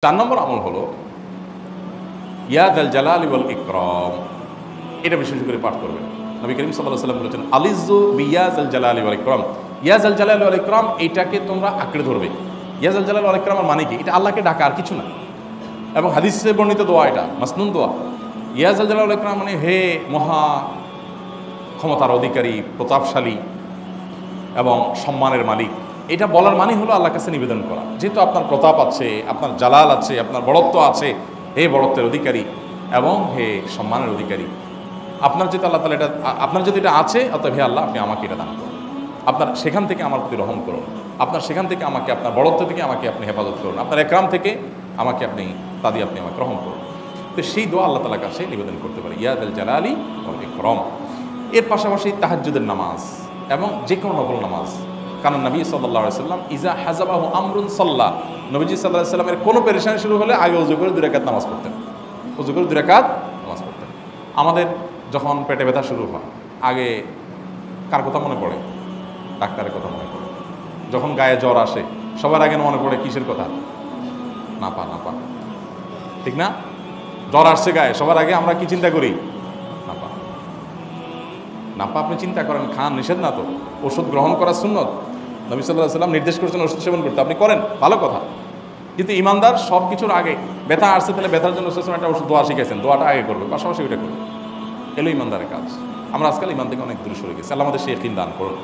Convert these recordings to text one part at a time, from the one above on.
4 নম্বর আমল হলো ইয়া যাল জালালি ওয়াল ইকরাম। এটা বিশেষ করে পাঠ করবেন। নবী করিম সাল্লাল্লাহু আলাইহি ওয়াসাল্লাম বলেছেন আলিযু বিয়া যাল জালালি ওয়াল ইকরাম। ইয়া যাল জালালি ওয়াল ইকরাম এইটাকে তোমরা আঁকড়ে ধরবে। ইয়া যাল জালালি ওয়াল ইকরামের মানে কি? এটা আল্লাহকে ডাকা, আর কিছু না। এবং হাদিসে বর্ণিত দোয়া, এটা মাসনুন দোয়া। ইয়া যাল জালালি ওয়াল ইকরাম মানে হে মহা ক্ষমতার অধিকারী, প্রতাপশালী এবং সম্মানের মালিক। এটা বলার মানে হলো আল্লাহর কাছে নিবেদন করা, যেহেতু আপনার প্রতাপ আছে, আপনার জালাল আছে, আপনার বড়ত্ব আছে, হে বড়ত্বের অধিকারী এবং হে সম্মানের অধিকারী, আপনার যেহেতু আল্লাহ তাআলা এটা, আপনার যদি এটা আছে, অতএব হে আল্লাহ আপনি আমাকে এটা দান করুন, আপনার সেখান থেকে আমার প্রতি রহম করুন, আপনার সেখান থেকে আমাকে, আপনার বড়ত্ব থেকে আমাকে আপনি হেফাজত করুন, আপনার একরাম থেকে আমাকে আপনি, তা দিয়ে আপনি আমাকে রহম করুন। তো সেই দোয়া আল্লাহ তাআলার কাছে নিবেদন করতে পারি, ইয়া যাল জালালি ওয়াল ইকরাম। এর পাশাপাশি তাহাজ্জুদের নামাজ এবং যে কোনো নফল নামাজ। কারণ নবী সাল্লাল্লাহু আলাইহি ওয়াসাল্লাম ইজা হাজাবাহু আমরুন সাল্লা, নবীজি সাল্লাল্লাহু আলাইহি ওয়াসাল্লামের কোনো পেরেশানি শুরু হলে আগে ওযু করে 2 রাকাত নামাজ পড়তেন, ওযু করে 2 রাকাত নামাজ পড়তেন। আমাদের যখন পেটে ব্যথা শুরু হয়, আগে কার কথা মনে পড়ে? ডাক্তারের কথা মনে পড়ে। যখন গায়ে জ্বর আসে, সবার আগে মনে পড়ে কিসের কথা? নাপা। ঠিক না? জ্বর আসছে গায়ে, সবার আগে আমরা কি চিন্তা করি? নাপা আপনি চিন্তা করেন, খান, নিষেধ না তো, ওষুধ গ্রহণ করা সুন্নত। নবী সাল্লাল্লাহু আলাইহি ওয়াসাল্লাম নির্দেশ করেছেন ওষুধ সেবন করতে, আপনি করেন, ভালো কথা। কিন্তু ইমানদার সব কিছুর আগে ব্যথা আসছে, তাহলে ব্যথার জন্য একটা ওষুধ দোয়া শিখাইছেন, দোয়াটা আগে করবে, পাশাপাশি ওইটা করবে। এলো ইমানদারের কাজ। আমরা আজকাল ইমান থেকে অনেক দূরে সরে গেছি। আল্লাহ আমাদের সেই ইয়াকিন দান করুন।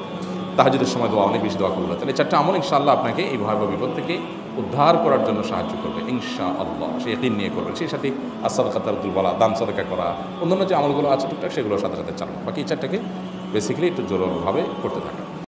তাহাজ্জুদের সময় দোয়া, অনেক বেশি দোয়া করবো। তাহলে 4টা আমল ইনশাআল্লাহ আপনাকে এই ভয়াবহ বিপদ থেকে উদ্ধার করার জন্য সাহায্য করবে ইনশাআল্লাহ। সেই ইয়াকিন নিয়ে করবেন। সেই সাথে আস-সাদাকাতুল বলা, দান সাদাকা করা, অন্যান্য যে আমলগুলো আছে টুকটাক, সেগুলোর সাথে সাথে চালানো। বাকি এই 4টাকে বেসিক্যালি একটু জোরভাবে করতে থাকা।